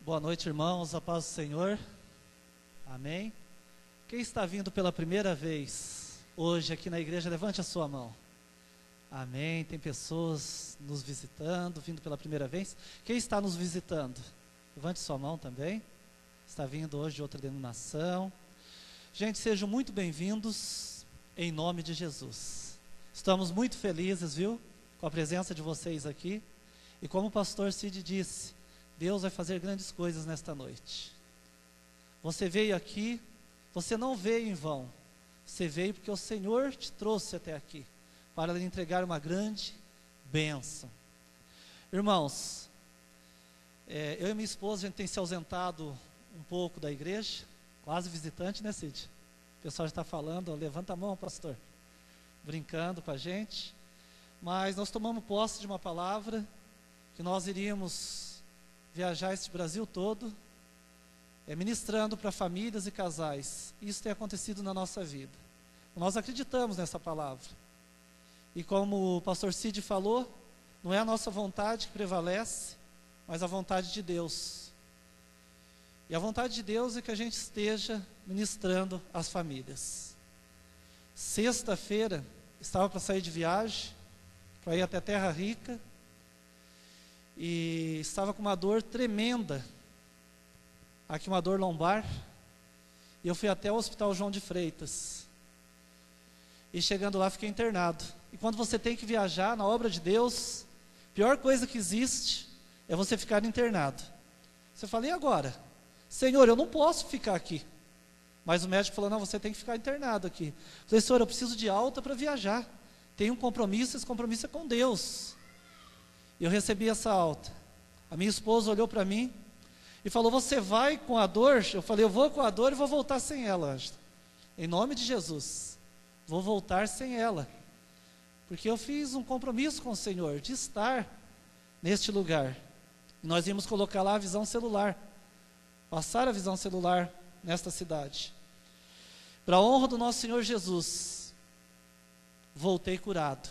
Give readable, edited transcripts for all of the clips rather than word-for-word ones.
Boa noite, irmãos, a paz do Senhor, amém. Quem está vindo pela primeira vez hoje aqui na igreja, levante a sua mão. Amém, tem pessoas nos visitando, vindo pela primeira vez. Quem está nos visitando? Levante sua mão também. Está vindo hoje de outra denominação. Gente, sejam muito bem-vindos em nome de Jesus. Estamos muito felizes, viu, com a presença de vocês aqui. E como o pastor Cid disse, Deus vai fazer grandes coisas nesta noite. Você veio aqui, você não veio em vão. Você veio porque o Senhor te trouxe até aqui, para lhe entregar uma grande bênção. Irmãos, eu e minha esposa, a gente tem se ausentado um pouco da igreja, quase visitante, né, Cid? O pessoal já está falando, levanta a mão, pastor, brincando com a gente. Mas nós tomamos posse de uma palavra, que nós iríamos viajar este Brasil todo, ministrando para famílias e casais. Isso tem acontecido na nossa vida. Nós acreditamos nessa palavra. E como o pastor Cid falou, não é a nossa vontade que prevalece, mas a vontade de Deus. E a vontade de Deus é que a gente esteja ministrando às famílias. Sexta-feira, estava para sair de viagem, para ir até Terra Rica, e estava com uma dor tremenda, aqui uma dor lombar, e eu fui até o Hospital João de Freitas, e chegando lá fiquei internado. E quando você tem que viajar na obra de Deus, a pior coisa que existe é você ficar internado. Você fala, e agora? Senhor, eu não posso ficar aqui. Mas o médico falou, não, você tem que ficar internado aqui. Eu falei, Senhor, eu preciso de alta para viajar, tenho um compromisso, esse compromisso é com Deus. E eu recebi essa alta. A minha esposa olhou para mim e falou, você vai com a dor? Eu falei, eu vou com a dor e vou voltar sem ela, Ângela. Em nome de Jesus, vou voltar sem ela. Porque eu fiz um compromisso com o Senhor, de estar neste lugar. E nós íamos colocar lá a visão celular, passar a visão celular nesta cidade. Para a honra do nosso Senhor Jesus, voltei curado.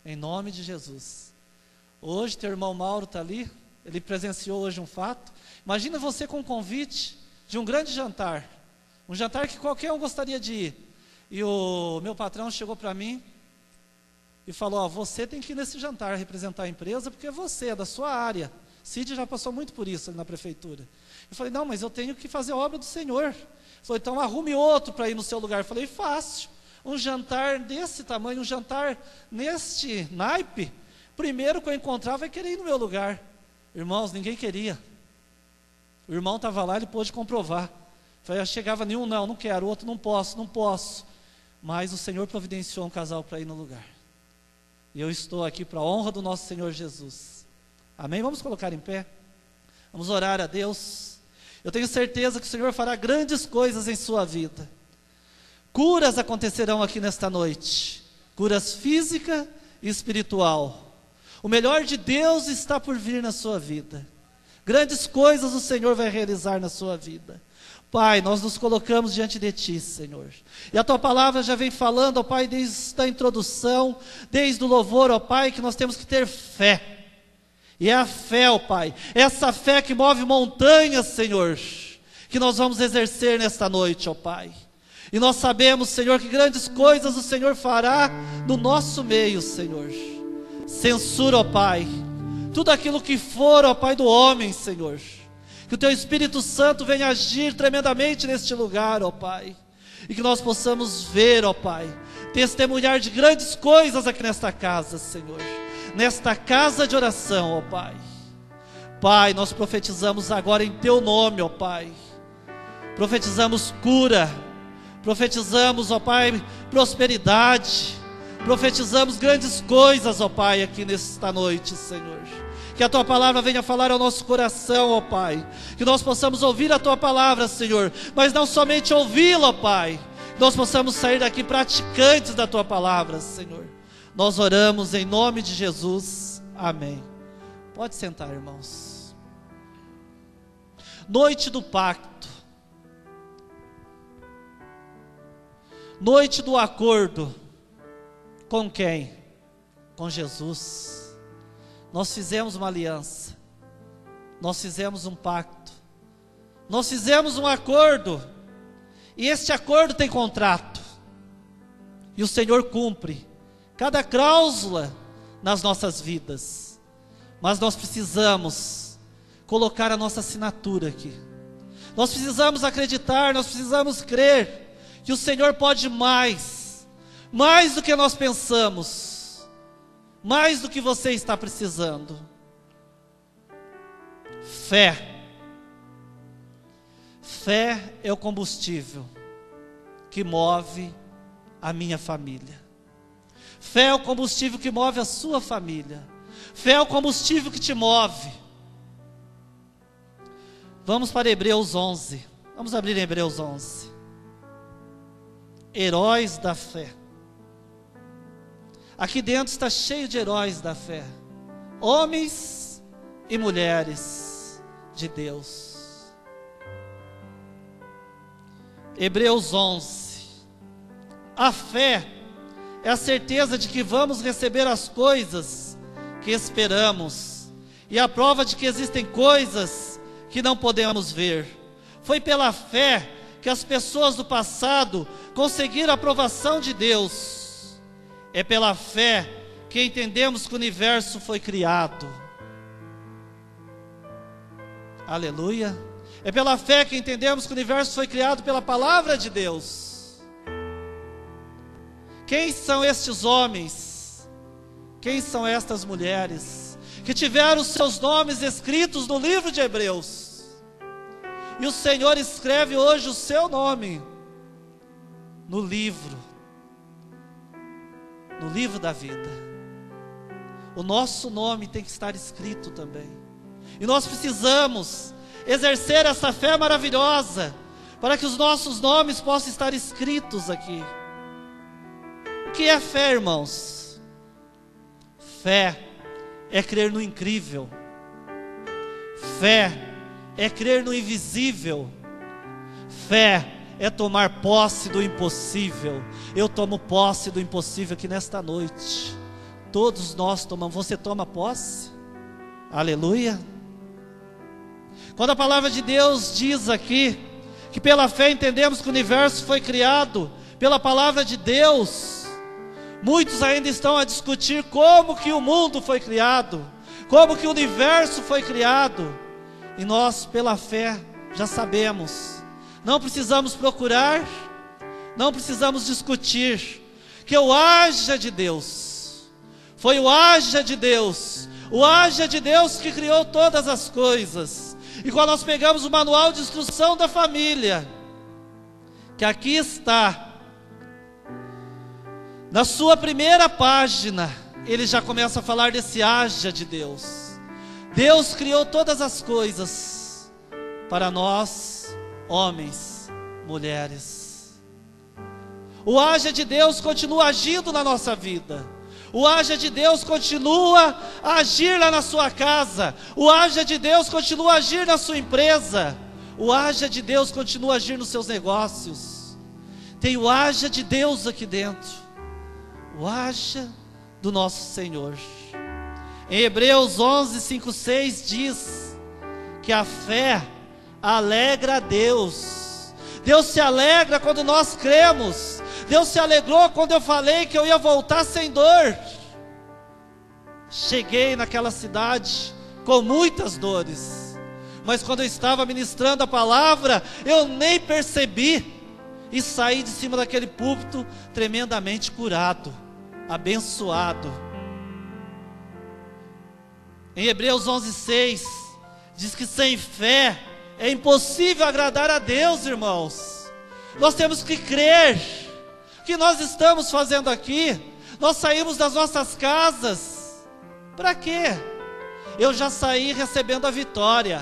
Em nome de Jesus. Hoje, teu irmão Mauro está ali, ele presenciou hoje um fato. Imagina você com um convite de um grande jantar, um jantar que qualquer um gostaria de ir. E o meu patrão chegou para mim e falou, você tem que ir nesse jantar, representar a empresa, porque você é da sua área. Cid já passou muito por isso ali na prefeitura. Eu falei, não, mas eu tenho que fazer a obra do Senhor. Ele falou, então arrume outro para ir no seu lugar. Eu falei, fácil, um jantar desse tamanho, um jantar neste naipe, primeiro que eu encontrar vai querer ir no meu lugar. Irmãos, ninguém queria. O irmão estava lá, ele pôde comprovar. Falei, chegava nenhum, não quero, o outro não posso. Mas o Senhor providenciou um casal para ir no lugar. E eu estou aqui para a honra do nosso Senhor Jesus. Amém? Vamos colocar em pé. Vamos orar a Deus. Eu tenho certeza que o Senhor fará grandes coisas em sua vida. Curas acontecerão aqui nesta noite. Curas física e espiritual. O melhor de Deus está por vir na sua vida. Grandes coisas o Senhor vai realizar na sua vida. Pai, nós nos colocamos diante de Ti, Senhor. E a Tua palavra já vem falando, ó Pai, desde a introdução, desde o louvor, ó Pai, que nós temos que ter fé. E é a fé, ó Pai, essa fé que move montanhas, Senhor, que nós vamos exercer nesta noite, ó Pai. E nós sabemos, Senhor, que grandes coisas o Senhor fará no nosso meio, Senhor. Censura, ó Pai, tudo aquilo que for, ó Pai, do homem, Senhor. Que o Teu Espírito Santo venha agir tremendamente neste lugar, ó Pai. E que nós possamos ver, ó Pai, testemunhar de grandes coisas aqui nesta casa, Senhor. Nesta casa de oração, ó Pai. Pai, nós profetizamos agora em Teu nome, ó Pai. Profetizamos cura. Profetizamos, ó Pai, prosperidade. Profetizamos grandes coisas, ó Pai, aqui nesta noite, Senhor. Que a Tua palavra venha falar ao nosso coração, ó Pai. Que nós possamos ouvir a Tua palavra, Senhor. Mas não somente ouvi-la, ó Pai. Que nós possamos sair daqui praticantes da Tua palavra, Senhor. Nós oramos em nome de Jesus. Amém. Pode sentar, irmãos. Noite do pacto. Noite do acordo. Com quem? Com Jesus. Nós fizemos uma aliança. nós fizemos um pacto, nós fizemos um acordo, e este acordo tem contrato, e o Senhor cumpre cada cláusula nas nossas vidas, mas nós precisamos colocar a nossa assinatura aqui, nós precisamos acreditar, nós precisamos crer, que o Senhor pode mais do que nós pensamos, mais do que você está precisando. Fé é o combustível que move a minha família. Fé é o combustível que move a sua família. Fé é o combustível que te move. Vamos para Hebreus 11. Vamos abrir em Hebreus 11. Heróis da fé. Aqui dentro está cheio de heróis da fé. Homens e mulheres de Deus. Hebreus 11. A fé é a certeza de que vamos receber as coisas que esperamos, e a prova de que existem coisas que não podemos ver. Foi pela fé que as pessoas do passado conseguiram a aprovação de Deus. É pela fé que entendemos que o universo foi criado. Aleluia. É pela fé que entendemos que o universo foi criado pela palavra de Deus. Quem são estes homens? Quem são estas mulheres que tiveram os seus nomes escritos no livro de Hebreus? E o Senhor escreve hoje o seu nome no livro da vida. O nosso nome tem que estar escrito também. E nós precisamos exercer essa fé maravilhosa para que os nossos nomes possam estar escritos aqui. O que é fé, irmãos? Fé é crer no incrível. Fé é crer no invisível. Fé é tomar posse do impossível. Eu tomo posse do impossível aqui nesta noite. Todos nós tomamos. Você toma posse? Aleluia. Quando a palavra de Deus diz aqui que pela fé entendemos que o universo foi criado pela palavra de Deus, muitos ainda estão a discutir como que o mundo foi criado, como que o universo foi criado. E nós, pela fé, já sabemos. Não precisamos procurar, não precisamos discutir, que o haja de Deus, foi o haja de Deus que criou todas as coisas. E quando nós pegamos o manual de instrução da família, que aqui está, na sua primeira página, ele já começa a falar desse haja de Deus. Deus criou todas as coisas para nós, homens, mulheres. O haja de Deus continua agindo na nossa vida. O haja de Deus continua a agir lá na sua casa. O haja de Deus continua a agir na sua empresa. O haja de Deus continua a agir nos seus negócios. Tem o haja de Deus aqui dentro. O haja do nosso Senhor. Em Hebreus 11, 5, 6 diz que a fé alegra a Deus. Deus se alegra quando nós cremos. Deus se alegrou quando eu falei que eu ia voltar sem dor. Cheguei naquela cidade com muitas dores, mas quando eu estava ministrando a palavra, eu nem percebi, e saí de cima daquele púlpito tremendamente curado, abençoado. Em Hebreus 11:6 diz que sem fé é impossível agradar a Deus, irmãos. Nós temos que crer. O que nós estamos fazendo aqui? Nós saímos das nossas casas. Para quê? Eu já saí recebendo a vitória.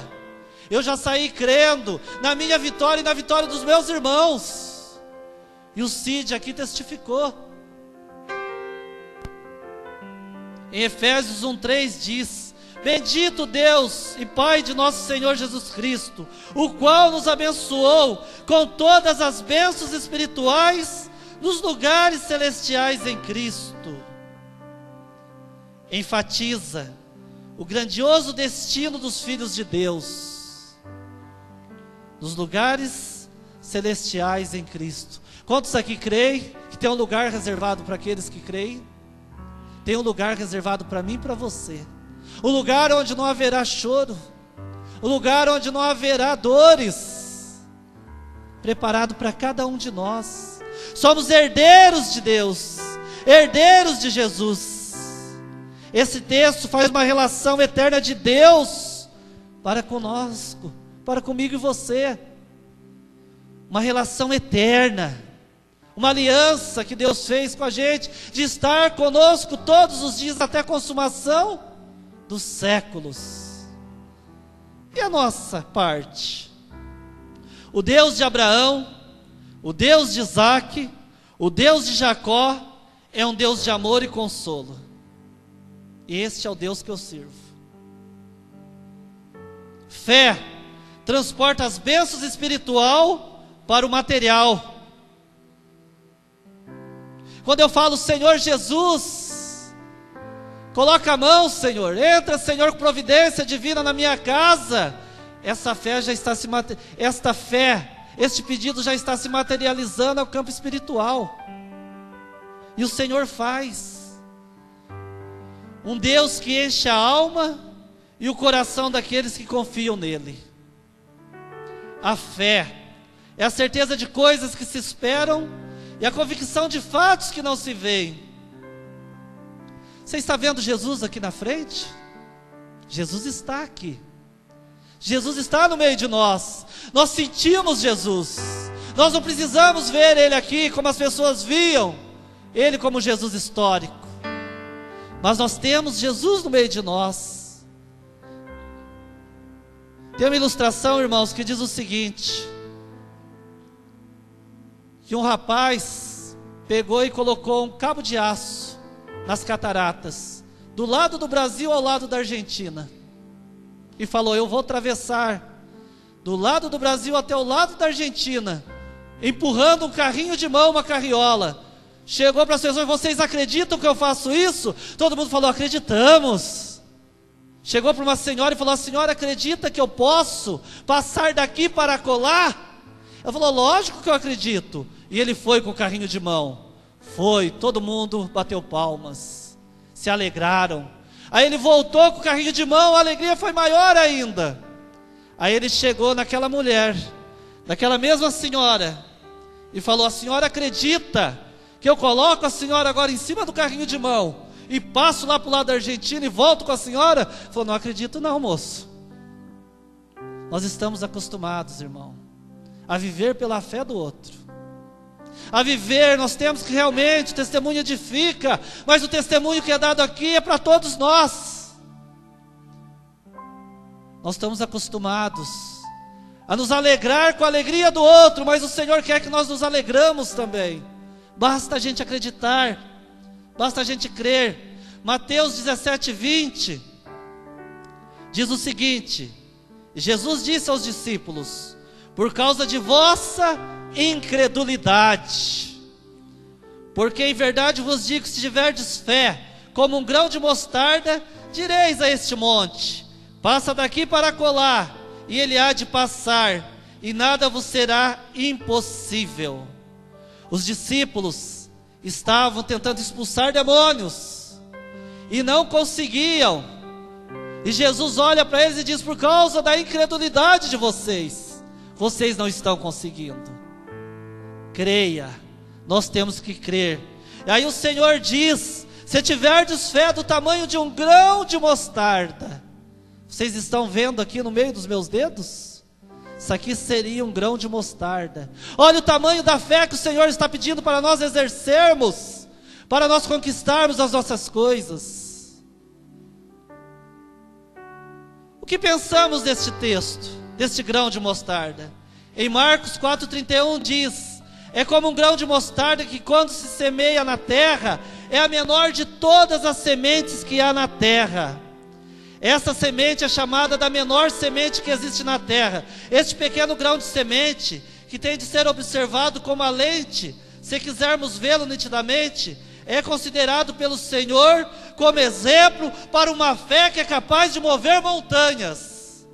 Eu já saí crendo na minha vitória e na vitória dos meus irmãos. E o Cid aqui testificou. Em Efésios 1:3 diz: bendito Deus e Pai de nosso Senhor Jesus Cristo, o qual nos abençoou com todas as bênçãos espirituais nos lugares celestiais em Cristo. Enfatiza o grandioso destino dos filhos de Deus, nos lugares celestiais em Cristo. Quantos aqui creem que tem um lugar reservado para aqueles que creem? Tem um lugar reservado para mim e para você. Um lugar onde não haverá choro, um lugar onde não haverá dores, preparado para cada um de nós. Somos herdeiros de Deus, herdeiros de Jesus. Esse texto faz uma relação eterna de Deus para conosco, para comigo e você. Uma relação eterna, uma aliança que Deus fez com a gente, de estar conosco todos os dias até a consumação dos séculos. E a nossa parte? O Deus de Abraão, o Deus de Isaque, o Deus de Jacó, é um Deus de amor e consolo. Este é o Deus que eu sirvo. Fé transporta as bênçãos espiritual para o material. Quando eu falo Senhor Jesus, coloca a mão, Senhor, entra, Senhor, com providência divina na minha casa, essa fé já está este pedido já está se materializando ao campo espiritual. E o Senhor faz. Um Deus que enche a alma e o coração daqueles que confiam nele. A fé é a certeza de coisas que se esperam e a convicção de fatos que não se veem. Você está vendo Jesus aqui na frente? Jesus está aqui. Jesus está no meio de nós. Nós sentimos Jesus. Nós não precisamos ver Ele aqui como as pessoas viam Ele como Jesus histórico. Mas nós temos Jesus no meio de nós. Tem uma ilustração, irmãos, que diz o seguinte: que um rapaz pegou e colocou um cabo de aço nas cataratas, do lado do Brasil ao lado da Argentina, e falou: eu vou atravessar do lado do Brasil até o lado da Argentina, empurrando um carrinho de mão, uma carriola. Chegou para as pessoas: vocês acreditam que eu faço isso? Todo mundo falou: acreditamos. Chegou para uma senhora e falou: a senhora acredita que eu posso passar daqui para acolá? Ela falou: lógico que eu acredito. E ele foi com o carrinho de mão. Foi, todo mundo bateu palmas, se alegraram. Aí ele voltou com o carrinho de mão, a alegria foi maior ainda. Aí ele chegou naquela mulher, naquela mesma senhora, e falou: a senhora acredita que eu coloco a senhora agora em cima do carrinho de mão e passo lá para o lado da Argentina e volto com a senhora? Falou: não acredito não, moço. Nós estamos acostumados, irmão, a viver pela fé do outro. A viver, nós temos que realmente, o testemunho edifica, mas o testemunho que é dado aqui é para todos nós. Nós estamos acostumados a nos alegrar com a alegria do outro, mas o Senhor quer que nós nos alegramos também. Basta a gente acreditar, basta a gente crer. Mateus 17:20 diz o seguinte: Jesus disse aos discípulos: por causa de vossa incredulidade, porque em verdade vos digo, se tiverdes fé como um grão de mostarda, direis a este monte: passa daqui para acolá, e ele há de passar, e nada vos será impossível. Os discípulos estavam tentando expulsar demônios e não conseguiam. E Jesus olha para eles e diz: por causa da incredulidade de vocês, vocês não estão conseguindo. Creia, nós temos que crer. E aí o Senhor diz: se tiverdes fé do tamanho de um grão de mostarda. Vocês estão vendo aqui no meio dos meus dedos? Isso aqui seria um grão de mostarda. Olha o tamanho da fé que o Senhor está pedindo para nós exercermos, para nós conquistarmos as nossas coisas. O que pensamos deste texto, deste grão de mostarda? Em Marcos 4:31 diz: é como um grão de mostarda que, quando se semeia na terra, é a menor de todas as sementes que há na terra. Essa semente é chamada da menor semente que existe na terra. Este pequeno grão de semente, que tem de ser observado como a lente, se quisermos vê-lo nitidamente, é considerado pelo Senhor como exemplo para uma fé que é capaz de mover montanhas.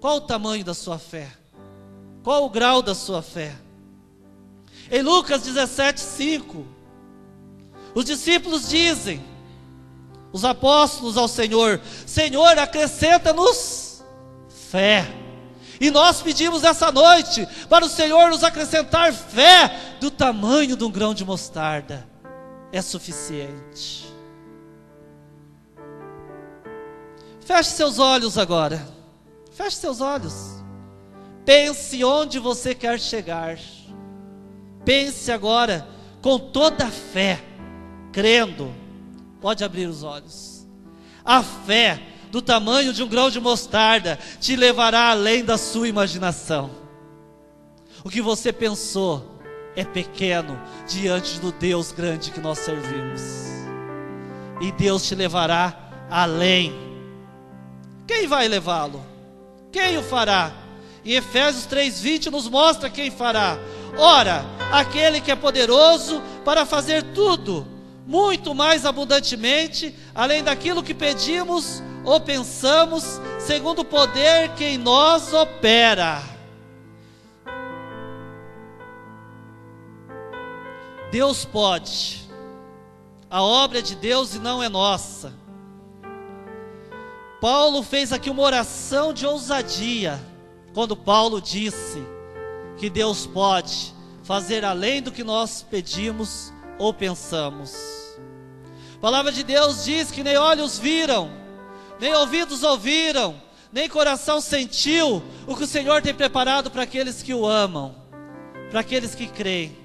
Qual o tamanho da sua fé? Qual o grau da sua fé? Em Lucas 17:5, os discípulos dizem, os apóstolos ao Senhor: Senhor, acrescenta-nos fé. E nós pedimos essa noite para o Senhor nos acrescentar fé do tamanho de um grão de mostarda. É suficiente. Feche seus olhos agora. Feche seus olhos. Pense onde você quer chegar. Pense agora com toda a fé, crendo. Pode abrir os olhos. A fé do tamanho de um grão de mostarda te levará além da sua imaginação. O que você pensou é pequeno diante do Deus grande que nós servimos. E Deus te levará além. Quem vai levá-lo? Quem o fará? E Efésios 3:20 nos mostra quem fará. Ora, aquele que é poderoso para fazer tudo, muito mais abundantemente, além daquilo que pedimos ou pensamos, segundo o poder que em nós opera. Deus pode. A obra é de Deus e não é nossa. Paulo fez aqui uma oração de ousadia, quando Paulo disse que Deus pode fazer além do que nós pedimos ou pensamos. A palavra de Deus diz que nem olhos viram, nem ouvidos ouviram, nem coração sentiu o que o Senhor tem preparado para aqueles que o amam, para aqueles que creem.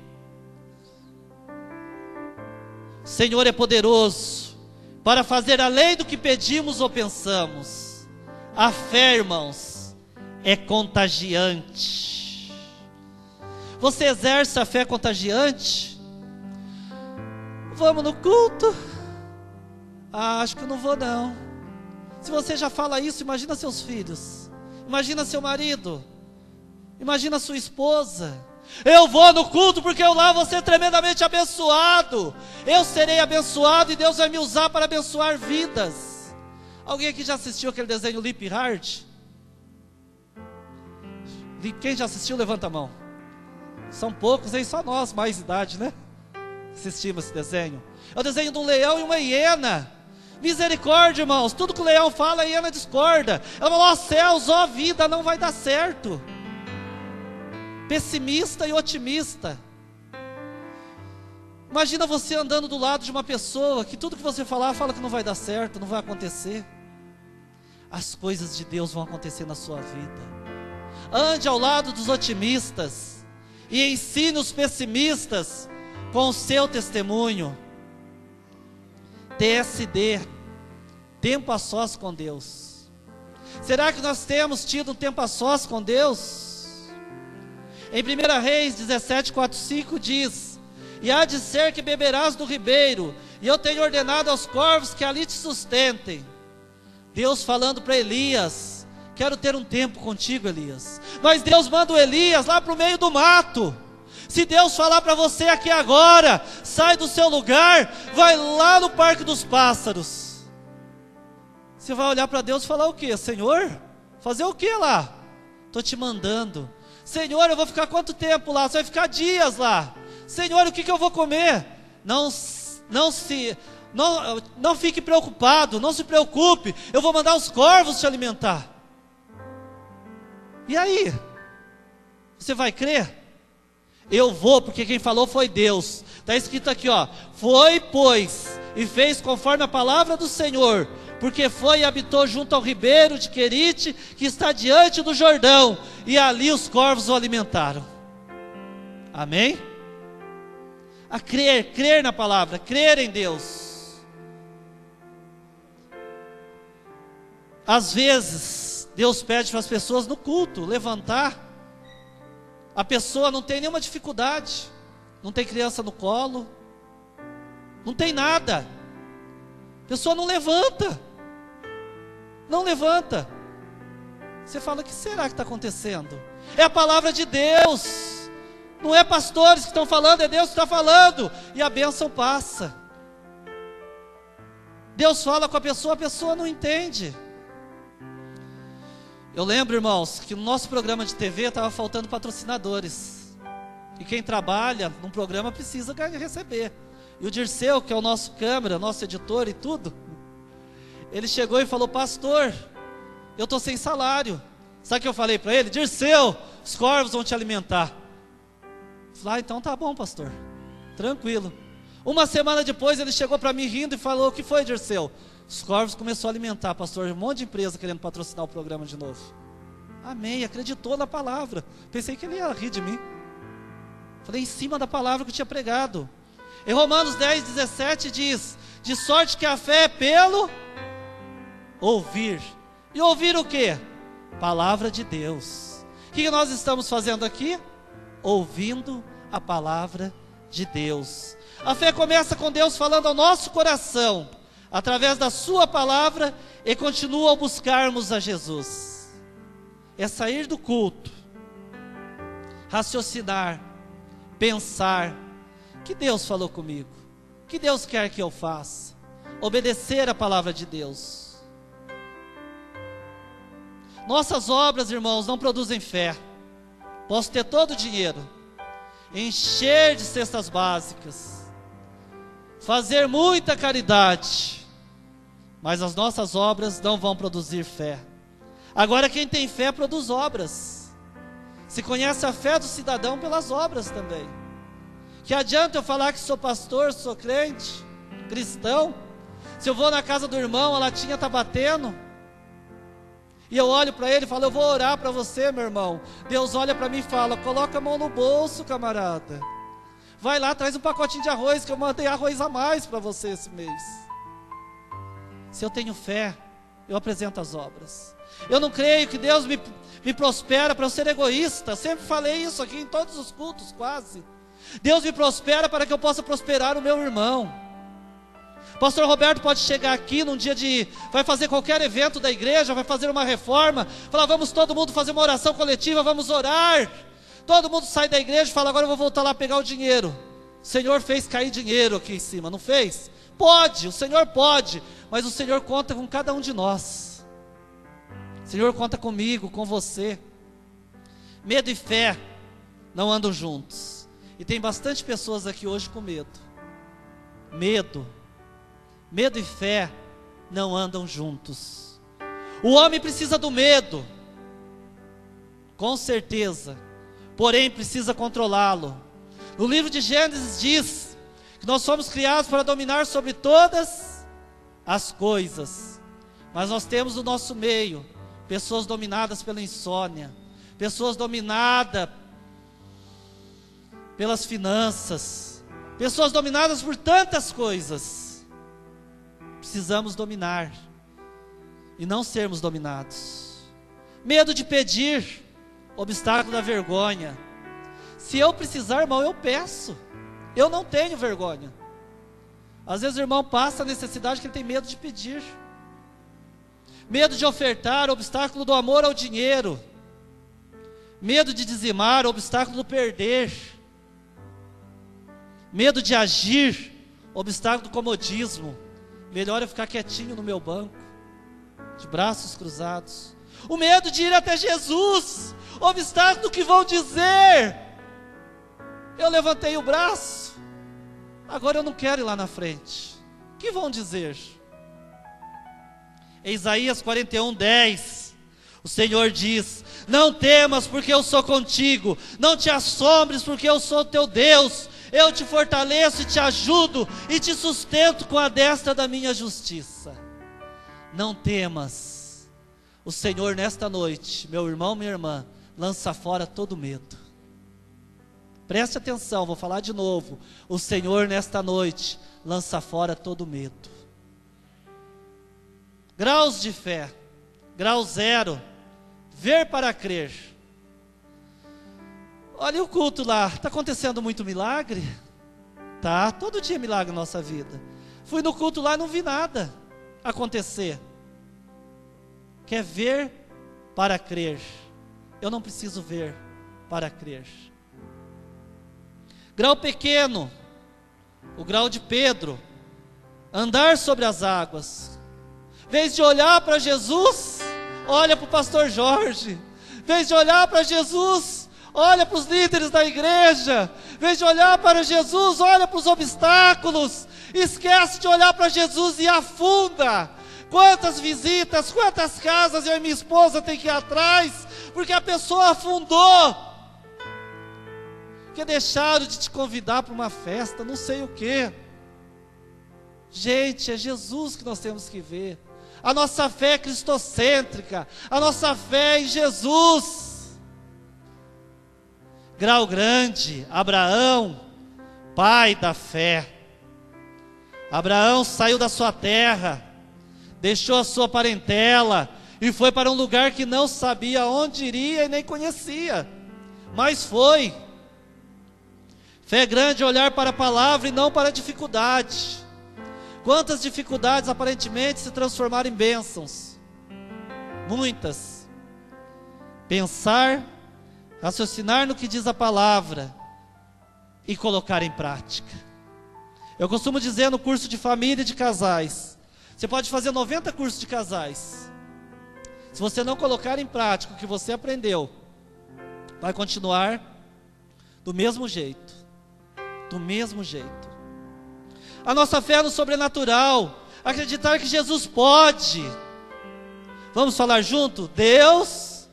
O Senhor é poderoso para fazer além do que pedimos ou pensamos. A fé, irmãos, é contagiante. Você exerce a fé contagiante? Vamos no culto? Acho que não vou não. Se você já fala isso, imagina seus filhos, imagina seu marido, imagina sua esposa. Eu vou no culto porque eu lá vou ser tremendamente abençoado. Eu serei abençoado e Deus vai me usar para abençoar vidas. Alguém aqui já assistiu aquele desenho Leap Hard? Quem já assistiu, levanta a mão. São poucos, hein? Só nós, mais idade, né? Assistimos esse desenho. É o desenho de um leão e uma hiena. Misericórdia, irmãos. Tudo que o leão fala, a hiena discorda. Ela fala: ó céus, ó vida, não vai dar certo. Pessimista e otimista. Imagina você andando do lado de uma pessoa que tudo que você falar, fala que não vai dar certo, não vai acontecer. As coisas de Deus vão acontecer na sua vida. Ande ao lado dos otimistas e ensine os pessimistas com o seu testemunho. TSD, tempo a sós com Deus. Será que nós temos tido um tempo a sós com Deus? Em 1 Reis 17:4-5 diz: e há de ser que beberás do ribeiro, e eu tenho ordenado aos corvos que ali te sustentem. Deus falando para Elias: quero ter um tempo contigo, Elias. Mas Deus manda o Elias lá para o meio do mato. Se Deus falar para você aqui agora, sai do seu lugar, vai lá no Parque dos Pássaros, você vai olhar para Deus e falar o quê? Senhor, fazer o que lá? Estou te mandando. Senhor, eu vou ficar quanto tempo lá? Você vai ficar dias lá. Senhor, o que eu vou comer? Não fique preocupado, não se preocupe, eu vou mandar os corvos te alimentar. E aí? Você vai crer? Eu vou, porque quem falou foi Deus. Está escrito aqui, ó: foi, pois, e fez conforme a palavra do Senhor, porque foi e habitou junto ao ribeiro de Querite, que está diante do Jordão, e ali os corvos o alimentaram. Amém? A crer na palavra, crer em Deus. Às vezes, Deus pede para as pessoas no culto levantar. A pessoa não tem nenhuma dificuldade, não tem criança no colo, não tem nada. A pessoa não levanta. Não levanta. Você fala: o que será que está acontecendo? É a palavra de Deus. Não é pastores que estão falando, é Deus que está falando. E a bênção passa. Deus fala com a pessoa não entende. Eu lembro, irmãos, que no nosso programa de TV estava faltando patrocinadores. E quem trabalha num programa precisa receber. E o Dirceu, que é o nosso câmera, nosso editor e tudo, ele chegou e falou: pastor, eu estou sem salário. Sabe o que eu falei para ele? Dirceu, os corvos vão te alimentar. Eu falei: então tá bom, pastor, tranquilo. Uma semana depois ele chegou para mim rindo e falou: o que foi, Dirceu? Os corvos começou a alimentar, pastor. Um monte de empresa querendo patrocinar o programa de novo. Amém, acreditou na palavra. Pensei que ele ia rir de mim. Falei em cima da palavra que eu tinha pregado. Em Romanos 10:17 diz: de sorte que a fé é pelo ouvir. E ouvir o quê? Palavra de Deus. O que nós estamos fazendo aqui? Ouvindo a palavra de Deus. A fé começa com Deus falando ao nosso coração, através da sua palavra, e continua ao buscarmos a Jesus. É sair do culto, raciocinar, pensar: que Deus falou comigo? Que Deus quer que eu faça? Obedecer a palavra de Deus. Nossas obras, irmãos, não produzem fé. Posso ter todo o dinheiro, encher de cestas básicas, fazer muita caridade, mas as nossas obras não vão produzir fé. Agora, quem tem fé produz obras. Se conhece a fé do cidadão pelas obras também. Que adianta eu falar que sou pastor, sou crente, cristão, se eu vou na casa do irmão, a latinha está batendo, e eu olho para ele e falo: eu vou orar para você, meu irmão. Deus olha para mim e fala: coloca a mão no bolso, camarada. Vai lá, traz um pacotinho de arroz, que eu mandei arroz a mais para você esse mês. Se eu tenho fé, eu apresento as obras. Eu não creio que Deus me prospera para eu ser egoísta. Sempre falei isso aqui em todos os cultos, quase. Deus me prospera para que eu possa prosperar o meu irmão. Pastor Roberto pode chegar aqui num dia vai fazer qualquer evento da igreja, vai fazer uma reforma, falar: vamos todo mundo fazer uma oração coletiva, vamos orar. Todo mundo sai da igreja e fala: agora eu vou voltar lá pegar o dinheiro. O Senhor fez cair dinheiro aqui em cima, não fez? Pode, o Senhor pode, mas o Senhor conta com cada um de nós. O Senhor conta comigo, com você. Medo e fé não andam juntos. E tem bastante pessoas aqui hoje com medo. Medo e fé não andam juntos. O homem precisa do medo, com certeza, porém precisa controlá-lo. No livro de Gênesis diz que nós somos criados para dominar sobre todas as coisas, mas nós temos no nosso meio pessoas dominadas pela insônia, pessoas dominadas pelas finanças, pessoas dominadas por tantas coisas. Precisamos dominar e não sermos dominados. Medo de pedir, obstáculo da vergonha. Se eu precisar, irmão, eu peço. Eu não tenho vergonha. Às vezes o irmão passa a necessidade que ele tem medo de pedir. Medo de ofertar, obstáculo do amor ao dinheiro. Medo de dizimar, obstáculo do perder. Medo de agir, obstáculo do comodismo. Melhor eu ficar quietinho no meu banco, de braços cruzados. O medo de ir até Jesus, obstáculo do que vão dizer. Eu levantei o braço, agora eu não quero ir lá na frente. O que vão dizer? Em Isaías 41:10, o Senhor diz: não temas, porque eu sou contigo. Não te assombres, porque eu sou teu Deus. Eu te fortaleço e te ajudo e te sustento com a destra da minha justiça. Não temas. O Senhor nesta noite, meu irmão, minha irmã, lança fora todo medo. Preste atenção, vou falar de novo. O Senhor nesta noite lança fora todo medo. Graus de fé. Grau 0, ver para crer. Olha o culto lá, está acontecendo muito milagre? Tá, todo dia milagre na nossa vida. Fui no culto lá e não vi nada acontecer. Quer ver para crer? Eu não preciso ver para crer. Grau pequeno, o grau de Pedro. andar sobre as águas. Em vez de olhar para Jesus, olha para o pastor Jorge. Em vez de olhar para Jesus, olha para os líderes da igreja. Em vez de olhar para Jesus, olha para os obstáculos. Esquece de olhar para Jesus e afunda. Quantas visitas, quantas casas eu e minha esposa tem que ir atrás, porque a pessoa afundou. Porque deixaram de te convidar para uma festa, não sei o quê. Gente, é Jesus que nós temos que ver. A nossa fé é cristocêntrica, a nossa fé é em Jesus. Grau grande, Abraão, pai da fé. Abraão saiu da sua terra, deixou a sua parentela e foi para um lugar que não sabia onde iria e nem conhecia, mas foi. Fé grande é olhar para a palavra e não para a dificuldade. Quantas dificuldades aparentemente se transformaram em bênçãos? Muitas. Pensar, raciocinar no que diz a palavra e colocar em prática. Eu costumo dizer no curso de família e de casais, você pode fazer 90 cursos de casais. Se você não colocar em prática o que você aprendeu, vai continuar do mesmo jeito. Do mesmo jeito. A nossa fé é no sobrenatural. Acreditar que Jesus pode. Vamos falar junto? Deus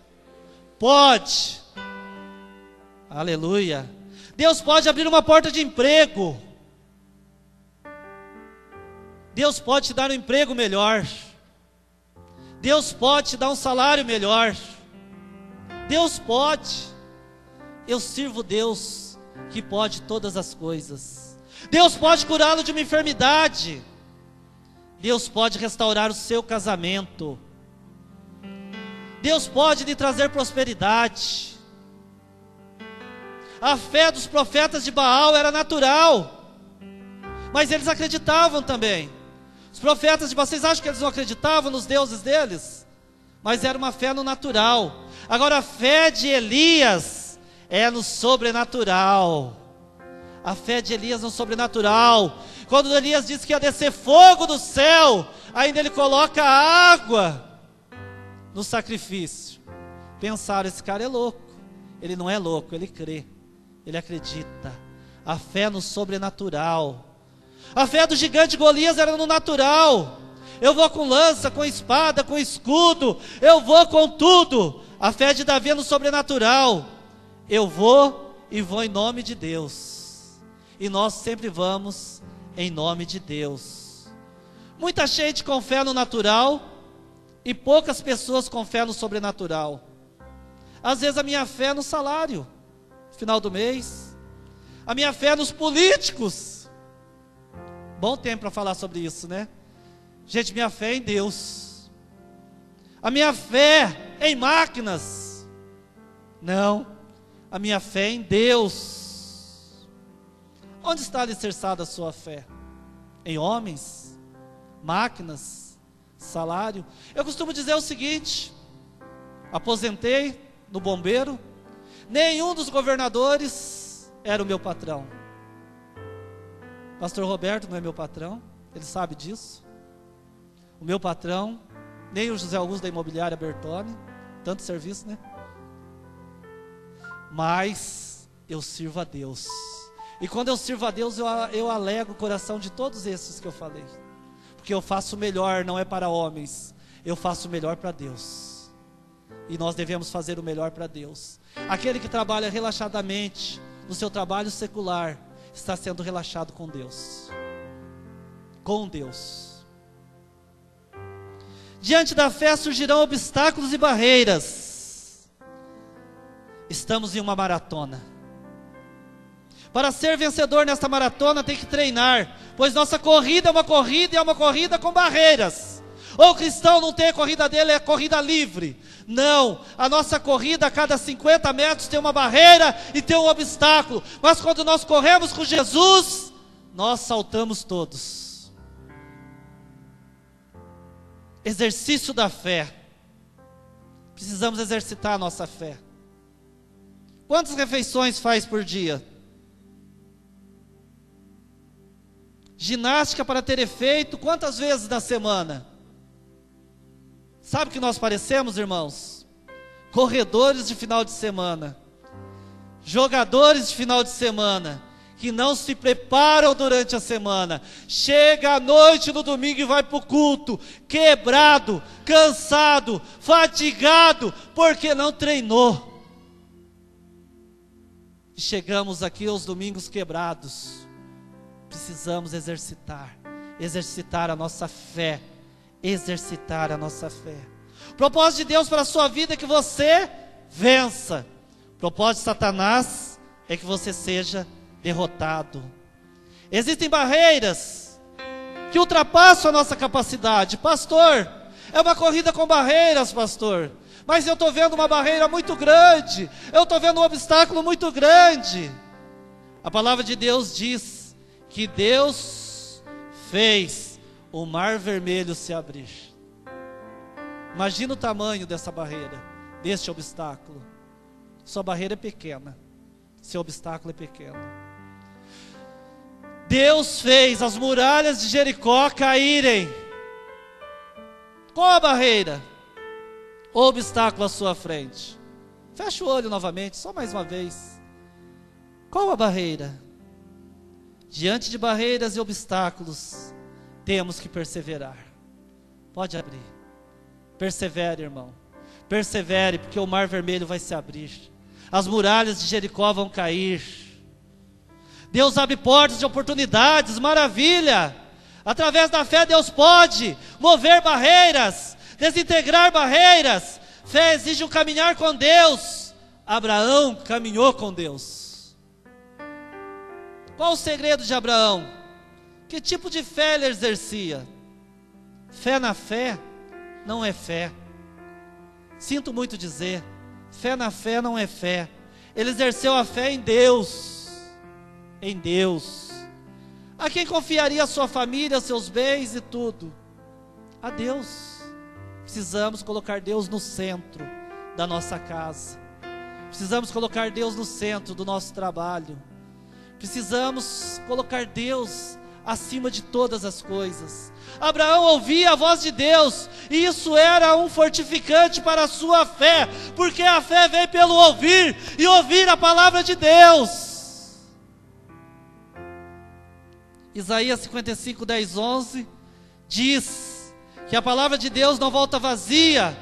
pode. Aleluia. Deus pode abrir uma porta de emprego. Deus pode te dar um emprego melhor. Deus pode te dar um salário melhor. Deus pode. Eu sirvo Deus que pode todas as coisas. Deus pode curá-lo de uma enfermidade. Deus pode restaurar o seu casamento. Deus pode lhe trazer prosperidade. A fé dos profetas de Baal era natural, mas eles acreditavam também. Os profetas de Baal, vocês acham que eles não acreditavam nos deuses deles? Mas era uma fé no natural. Agora a fé de Elias é no sobrenatural. A fé de Elias no sobrenatural. Quando Elias disse que ia descer fogo do céu, ainda ele coloca água no sacrifício. Pensaram, esse cara é louco. Ele não é louco, ele crê, ele acredita. A fé no sobrenatural. A fé do gigante Golias era no natural. Eu vou com lança, com espada, com escudo, eu vou com tudo. A fé de Davi é no sobrenatural. Eu vou e vou em nome de Deus. E nós sempre vamos em nome de Deus. Muita gente com fé no natural e poucas pessoas com fé no sobrenatural. Às vezes a minha fé é no salário, final do mês. A minha fé é nos políticos. Bom tempo para falar sobre isso, né? Gente, minha fé é em Deus. A minha fé é em máquinas. Não, a minha fé é em Deus. Onde está alicerçada a sua fé? Em homens? Máquinas? Salário? Eu costumo dizer o seguinte: aposentei no bombeiro, nenhum dos governadores era o meu patrão. Pastor Roberto não é meu patrão, ele sabe disso. O meu patrão, nem o José Augusto da Imobiliária Bertoni, tanto serviço, né? Mas eu sirvo a Deus. E quando eu sirvo a Deus, eu alegro o coração de todos esses que eu falei. Porque eu faço o melhor, não é para homens. Eu faço o melhor para Deus. E nós devemos fazer o melhor para Deus. Aquele que trabalha relaxadamente no seu trabalho secular, está sendo relaxado com Deus. Com Deus. Diante da fé surgirão obstáculos e barreiras. Estamos em uma maratona. Para ser vencedor nesta maratona tem que treinar, pois nossa corrida é uma corrida e é uma corrida com barreiras. Ou o cristão não tem a corrida dele, é corrida livre. Não, a nossa corrida a cada 50 metros tem uma barreira e tem um obstáculo. Mas quando nós corremos com Jesus, nós saltamos todos. Exercício da fé. Precisamos exercitar a nossa fé. Quantas refeições faz por dia? Ginástica para ter efeito, quantas vezes na semana? Sabe o que nós parecemos, irmãos? Corredores de final de semana, jogadores de final de semana, que não se preparam durante a semana, chega à noite no domingo e vai para o culto, quebrado, cansado, fatigado, porque não treinou. E chegamos aqui aos domingos quebrados. Precisamos exercitar a nossa fé, exercitar a nossa fé. O propósito de Deus para a sua vida é que você vença. O propósito de Satanás é que você seja derrotado. Existem barreiras que ultrapassam a nossa capacidade. Pastor, é uma corrida com barreiras, pastor. Mas eu estou vendo uma barreira muito grande. Eu estou vendo um obstáculo muito grande. A palavra de Deus diz que Deus fez o mar vermelho se abrir. Imagina o tamanho dessa barreira, deste obstáculo. Sua barreira é pequena, seu obstáculo é pequeno. Deus fez as muralhas de Jericó caírem. Qual a barreira? O obstáculo à sua frente. Fecha o olho novamente, só mais uma vez. Qual a barreira? Diante de barreiras e obstáculos, temos que perseverar. Pode abrir. Persevere, irmão. Persevere, porque o mar vermelho vai se abrir. As muralhas de Jericó vão cair. Deus abre portas de oportunidades, maravilha. Através da fé Deus pode mover barreiras, desintegrar barreiras. Fé exige um caminhar com Deus. Abraão caminhou com Deus. Qual o segredo de Abraão? Que tipo de fé ele exercia? Fé na fé não é fé. Sinto muito dizer, fé na fé não é fé. Ele exerceu a fé em Deus. Em Deus. A quem confiaria a sua família, seus bens e tudo? A Deus. Precisamos colocar Deus no centro da nossa casa. Precisamos colocar Deus no centro do nosso trabalho. Precisamos colocar Deus acima de todas as coisas. Abraão ouvia a voz de Deus, e isso era um fortificante para a sua fé, porque a fé vem pelo ouvir, e ouvir a palavra de Deus. Isaías 55, 10, 11 diz que a palavra de Deus não volta vazia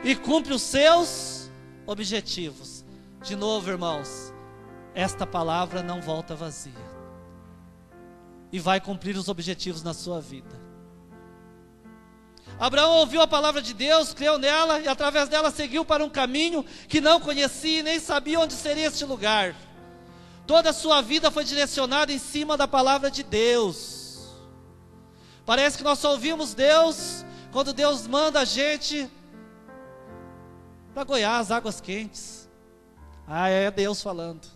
e cumpre os seus objetivos. De novo, irmãos, esta palavra não volta vazia e vai cumprir os objetivos na sua vida. Abraão ouviu a palavra de Deus, creu nela e através dela seguiu para um caminho que não conhecia e nem sabia onde seria este lugar. Toda a sua vida foi direcionada em cima da palavra de Deus. Parece que nós só ouvimos Deus quando Deus manda a gente para Goiás, águas quentes. É Deus falando.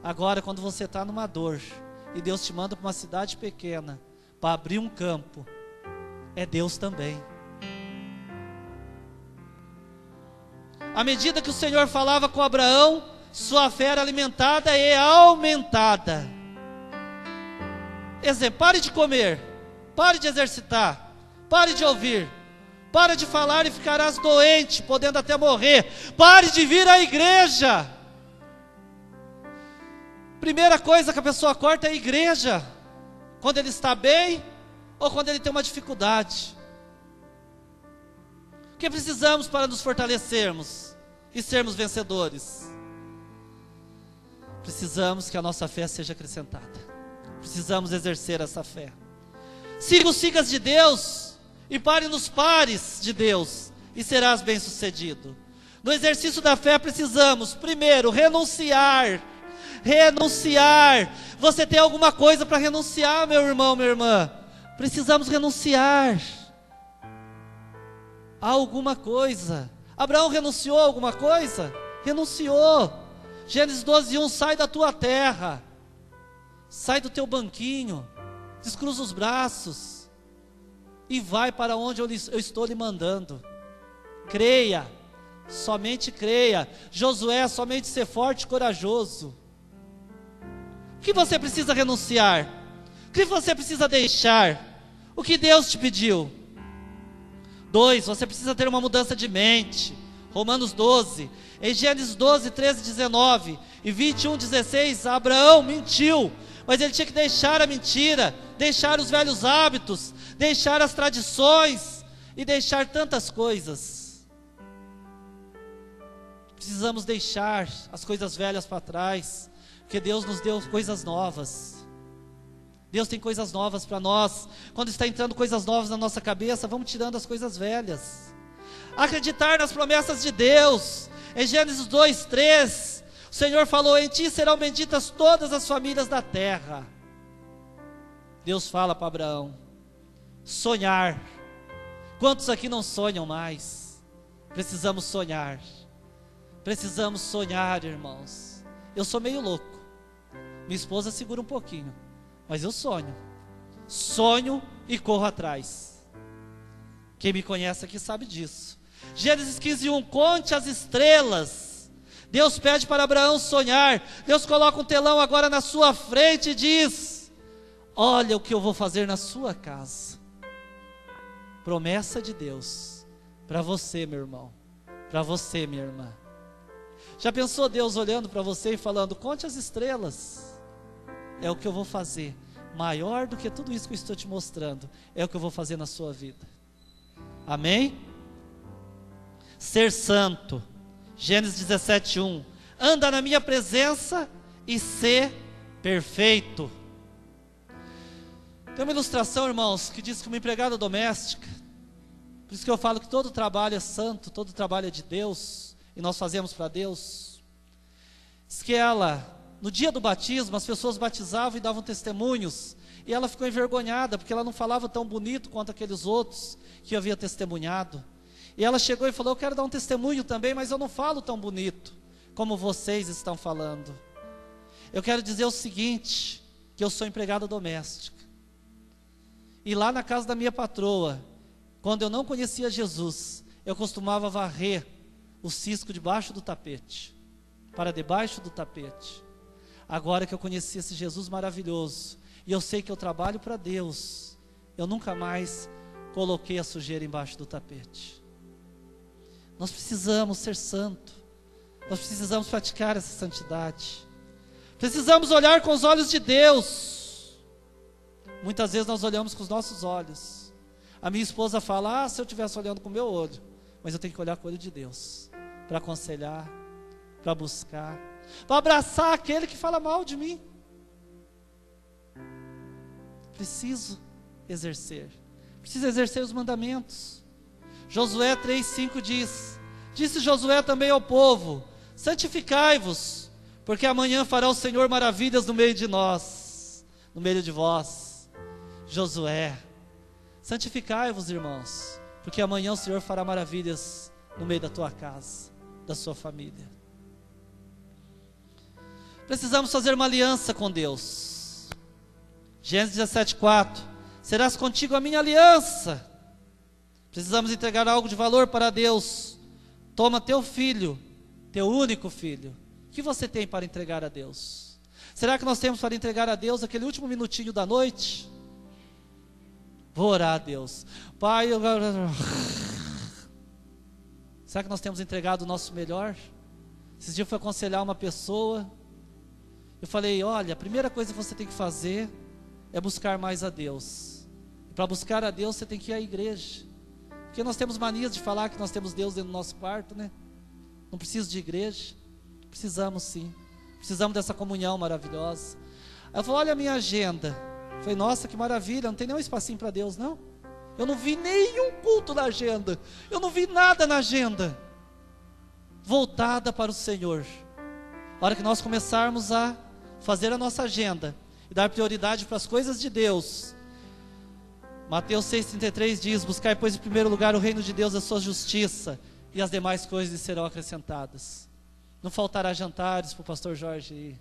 Agora, quando você está numa dor e Deus te manda para uma cidade pequena para abrir um campo, é Deus também. À medida que o Senhor falava com Abraão, sua fé era alimentada e aumentada. Exemplo, pare de comer, pare de exercitar, pare de ouvir, pare de falar e ficarás doente, podendo até morrer. Pare de vir à igreja. Primeira coisa que a pessoa corta é a igreja, quando ele está bem ou quando ele tem uma dificuldade. O que precisamos para nos fortalecermos e sermos vencedores? Precisamos que a nossa fé seja acrescentada. Precisamos exercer essa fé. Siga os sigas de Deus e pare nos pares de Deus e serás bem-sucedido. No exercício da fé precisamos, primeiro, renunciar. Renunciar. Você tem alguma coisa para renunciar, meu irmão, minha irmã? Precisamos renunciar a alguma coisa. Abraão renunciou a alguma coisa? Renunciou. Gênesis 12:1, sai da tua terra, sai do teu banquinho, descruza os braços e vai para onde eu estou lhe mandando. Creia, somente creia. Josué, somente ser forte e corajoso. O que você precisa renunciar? O que você precisa deixar? O que Deus te pediu? 2, você precisa ter uma mudança de mente. Romanos 12, em Gênesis 12, 13, 19 e 21, 16, Abraão mentiu, mas ele tinha que deixar a mentira, deixar os velhos hábitos, deixar as tradições e deixar tantas coisas. Precisamos deixar as coisas velhas para trás, porque Deus nos deu coisas novas. Deus tem coisas novas para nós. Quando está entrando coisas novas na nossa cabeça, vamos tirando as coisas velhas. Acreditar nas promessas de Deus. Em Gênesis 2, 3, o Senhor falou: em ti serão benditas todas as famílias da terra. Deus fala para Abraão. Sonhar. Quantos aqui não sonham mais? Precisamos sonhar. Precisamos sonhar, irmãos. Eu sou meio louco. Minha esposa segura um pouquinho, mas eu sonho. Sonho e corro atrás. Quem me conhece aqui sabe disso. Gênesis 15, 1, conte as estrelas. Deus pede para Abraão sonhar. Deus coloca um telão agora na sua frente e diz: olha o que eu vou fazer na sua casa. Promessa de Deus para você, meu irmão, para você, minha irmã. Já pensou Deus olhando para você e falando: conte as estrelas? É o que eu vou fazer, maior do que tudo isso que eu estou te mostrando, é o que eu vou fazer na sua vida. Amém? Ser santo. Gênesis 17, 1, anda na minha presença e ser perfeito. Tem uma ilustração, irmãos, que diz que uma empregada doméstica, por isso que eu falo que todo trabalho é santo, todo trabalho é de Deus, e nós fazemos para Deus. Diz que ela, no dia do batismo, as pessoas batizavam e davam testemunhos, e ela ficou envergonhada, porque ela não falava tão bonito quanto aqueles outros que havia testemunhado. E ela chegou e falou: eu quero dar um testemunho também, mas eu não falo tão bonito como vocês estão falando. Eu quero dizer o seguinte, que eu sou empregada doméstica, e lá na casa da minha patroa, quando eu não conhecia Jesus, eu costumava varrer o cisco debaixo do tapete, para debaixo do tapete. Agora que eu conheci esse Jesus maravilhoso, e eu sei que eu trabalho para Deus, eu nunca mais coloquei a sujeira embaixo do tapete. Nós precisamos ser santo, nós precisamos praticar essa santidade, precisamos olhar com os olhos de Deus. Muitas vezes nós olhamos com os nossos olhos. A minha esposa fala: se eu estivesse olhando com o meu olho, mas eu tenho que olhar com o olho de Deus, para aconselhar, para buscar, para abraçar aquele que fala mal de mim. Preciso exercer os mandamentos. Josué 3,5 diz: disse Josué também ao povo: santificai-vos, porque amanhã fará o Senhor maravilhas no meio de nós, no meio de vós. Josué, santificai-vos, irmãos, porque amanhã o Senhor fará maravilhas no meio da tua casa, da sua família. Precisamos fazer uma aliança com Deus. Gênesis 17:4, serás contigo a minha aliança. Precisamos entregar algo de valor para Deus. Toma teu filho, teu único filho. O que você tem para entregar a Deus? Será que nós temos para entregar a Deus aquele último minutinho da noite? Vou orar a Deus. Pai, será que nós temos entregado o nosso melhor? Esses dias eu fui aconselhar uma pessoa. Eu falei: olha, a primeira coisa que você tem que fazer é buscar mais a Deus. Para buscar a Deus você tem que ir à igreja. Porque nós temos manias de falar que nós temos Deus dentro do nosso quarto, né? Não preciso de igreja. Precisamos sim. Precisamos dessa comunhão maravilhosa. Aí eu falei: olha a minha agenda. Eu falei: nossa, que maravilha, não tem nenhum espacinho para Deus, não? Eu não vi nenhum culto na agenda. Eu não vi nada na agenda voltada para o Senhor. A hora que nós começarmos a fazer a nossa agenda e dar prioridade para as coisas de Deus, Mateus 6,33 diz: buscai pois em primeiro lugar o reino de Deus e a sua justiça, e as demais coisas lhe serão acrescentadas. Não faltará jantares para o pastor Jorge ir,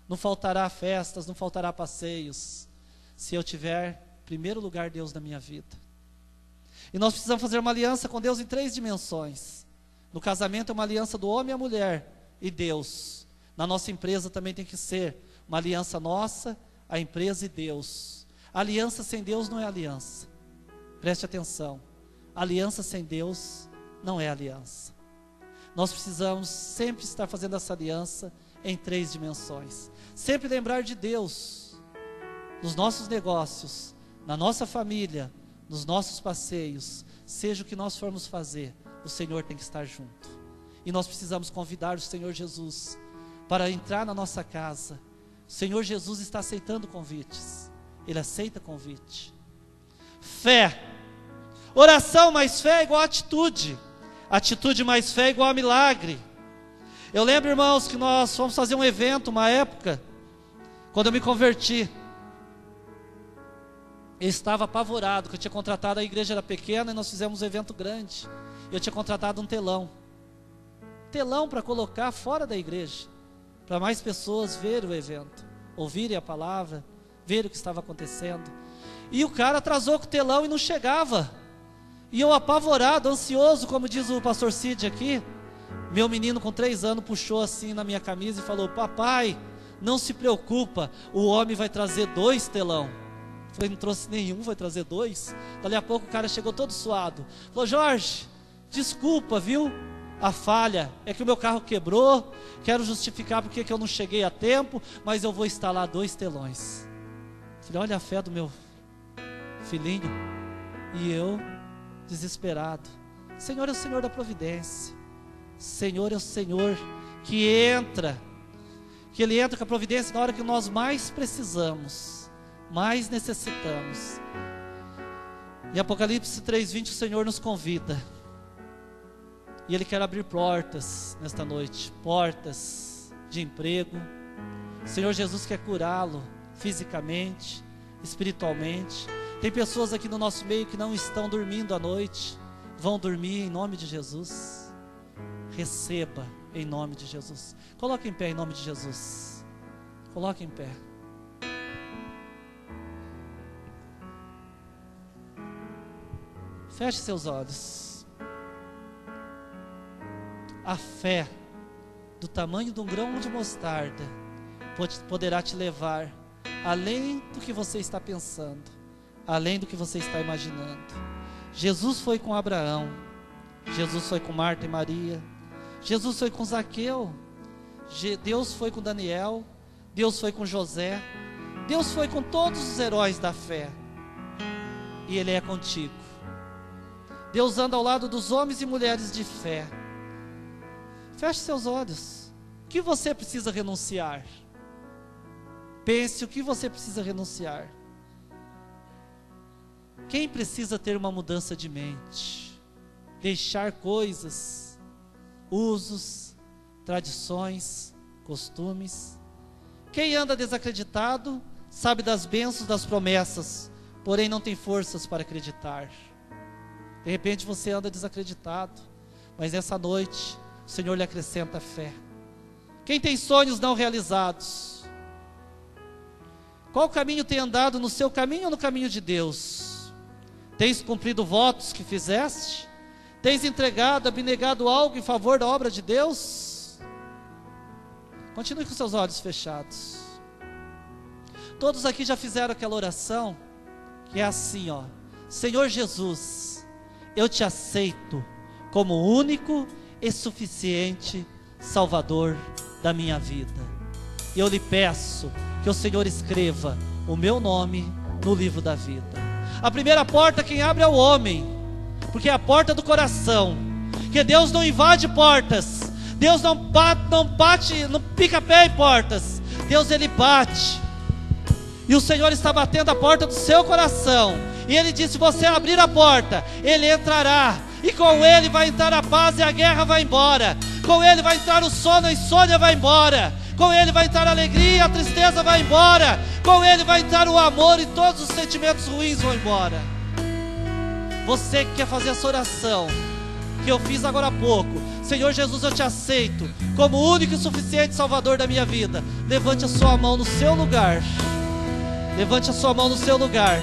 não faltará festas, não faltará passeios, se eu tiver em primeiro lugar Deus na minha vida. E nós precisamos fazer uma aliança com Deus em 3 dimensões. No casamento é uma aliança do homem e a mulher e Deus. Na nossa empresa também tem que ser uma aliança nossa, a empresa e Deus. Aliança sem Deus não é aliança. Preste atenção. Aliança sem Deus não é aliança. Nós precisamos sempre estar fazendo essa aliança em 3 dimensões. Sempre lembrar de Deus nos nossos negócios, na nossa família, nos nossos passeios. Seja o que nós formos fazer, o Senhor tem que estar junto. E nós precisamos convidar o Senhor Jesus para entrar na nossa casa. O Senhor Jesus está aceitando convites. Ele aceita convite. Fé. Oração mais fé é igual a atitude. Atitude mais fé é igual a milagre. Eu lembro, irmãos, que nós fomos fazer um evento, uma época, quando eu me converti. Eu estava apavorado, que eu tinha contratado, a igreja era pequena e nós fizemos um evento grande. Eu tinha contratado um telão. Telão para colocar fora da igreja, para mais pessoas verem o evento, ouvirem a palavra, verem o que estava acontecendo. E o cara atrasou com o telão e não chegava. E eu apavorado, ansioso, como diz o pastor Cid aqui, meu menino com 3 anos puxou assim na minha camisa e falou: papai, não se preocupa, o homem vai trazer 2 telão. Eu falei: não trouxe nenhum, vai trazer 2. Dali a pouco o cara chegou todo suado, falou: Jorge, desculpa, viu? A falha é que o meu carro quebrou, quero justificar porque que eu não cheguei a tempo, mas eu vou instalar 2 telões. Eu falei: olha a fé do meu filhinho. E eu, desesperado. Senhor é o Senhor da providência. Senhor é o Senhor que Ele entra com a providência na hora que nós mais precisamos, mais necessitamos. Em Apocalipse 3:20 o Senhor nos convida. E Ele quer abrir portas nesta noite, portas de emprego. O Senhor Jesus quer curá-lo fisicamente, espiritualmente. Tem pessoas aqui no nosso meio que não estão dormindo à noite, vão dormir em nome de Jesus. Receba em nome de Jesus. Coloque em pé em nome de Jesus. Coloque em pé. Feche seus olhos. A fé do tamanho de um grão de mostarda poderá te levar além do que você está pensando, além do que você está imaginando. Jesus foi com Abraão, Jesus foi com Marta e Maria, Jesus foi com Zaqueu, Deus foi com Daniel, Deus foi com José, Deus foi com todos os heróis da fé, e Ele é contigo. Deus anda ao lado dos homens e mulheres de fé. Feche seus olhos. O que você precisa renunciar? Pense o que você precisa renunciar. Quem precisa ter uma mudança de mente? Deixar coisas, usos, tradições, costumes. Quem anda desacreditado sabe das bênçãos, das promessas, porém não tem forças para acreditar. De repente você anda desacreditado, mas nessa noite o Senhor lhe acrescenta fé. Quem tem sonhos não realizados? Qual caminho tem andado, no seu caminho ou no caminho de Deus? Tens cumprido votos que fizeste? Tens entregado, abnegado algo em favor da obra de Deus? Continue com seus olhos fechados. Todos aqui já fizeram aquela oração que é assim, ó: Senhor Jesus, eu te aceito como único e suficiente Salvador da minha vida. Eu lhe peço que o Senhor escreva o meu nome no livro da vida. A primeira porta quem abre é o homem, porque é a porta do coração. Que Deus não invade portas, Deus não bate, não pica pé em portas. Deus, Ele bate. E o Senhor está batendo a porta do seu coração. E Ele disse: se você abrir a porta, Ele entrará. E com Ele vai entrar a paz e a guerra vai embora. Com Ele vai entrar o sono, a insônia vai embora. Com Ele vai entrar a alegria, a tristeza vai embora. Com Ele vai entrar o amor e todos os sentimentos ruins vão embora. Você que quer fazer essa oração que eu fiz agora há pouco: Senhor Jesus, eu te aceito como único e suficiente Salvador da minha vida. Levante a sua mão no seu lugar. Levante a sua mão no seu lugar.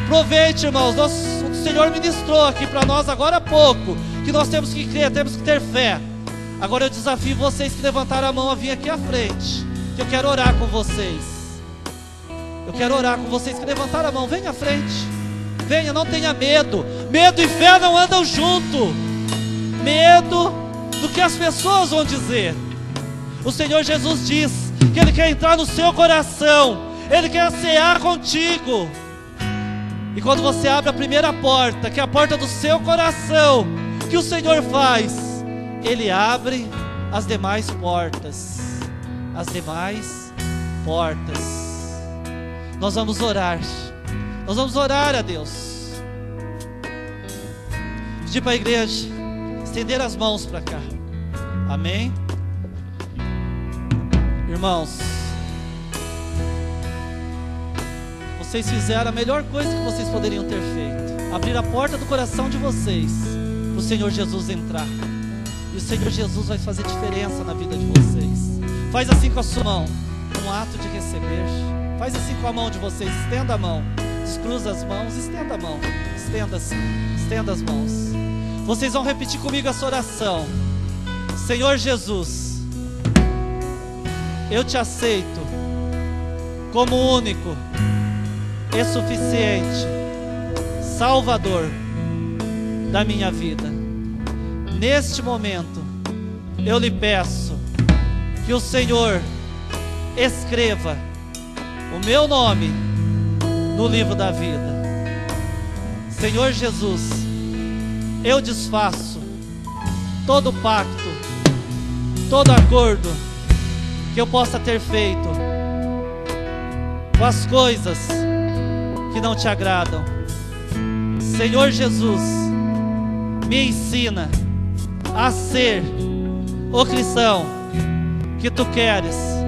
Aproveite, irmãos, o Senhor ministrou aqui para nós agora há pouco que nós temos que crer, temos que ter fé. Agora eu desafio vocês que levantaram a mão a vir aqui à frente, que eu quero orar com vocês. Eu quero orar com vocês que levantaram a mão. Venha à frente. Venha, não tenha medo. Medo e fé não andam junto. Medo do que as pessoas vão dizer. O Senhor Jesus diz que Ele quer entrar no seu coração. Ele quer cear contigo. E quando você abre a primeira porta, que é a porta do seu coração, o que o Senhor faz? Ele abre as demais portas. As demais portas. Nós vamos orar. Nós vamos orar a Deus. Pedir para a igreja estender as mãos para cá. Amém? Irmãos, vocês fizeram a melhor coisa que vocês poderiam ter feito. Abrir a porta do coração de vocês para o Senhor Jesus entrar. E o Senhor Jesus vai fazer diferença na vida de vocês. Faz assim com a sua mão, um ato de receber. Faz assim com a mão de vocês, estenda a mão. Descruza as mãos, estenda a mão. Estenda assim, estenda as mãos. Vocês vão repetir comigo essa oração. Senhor Jesus, eu te aceito como único e suficiente Salvador da minha vida. Neste momento, eu lhe peço que o Senhor escreva o meu nome no livro da vida. Senhor Jesus, eu desfaço todo pacto, todo acordo que eu possa ter feito com as coisas que não te agradam. Senhor Jesus, me ensina a ser o cristão que tu queres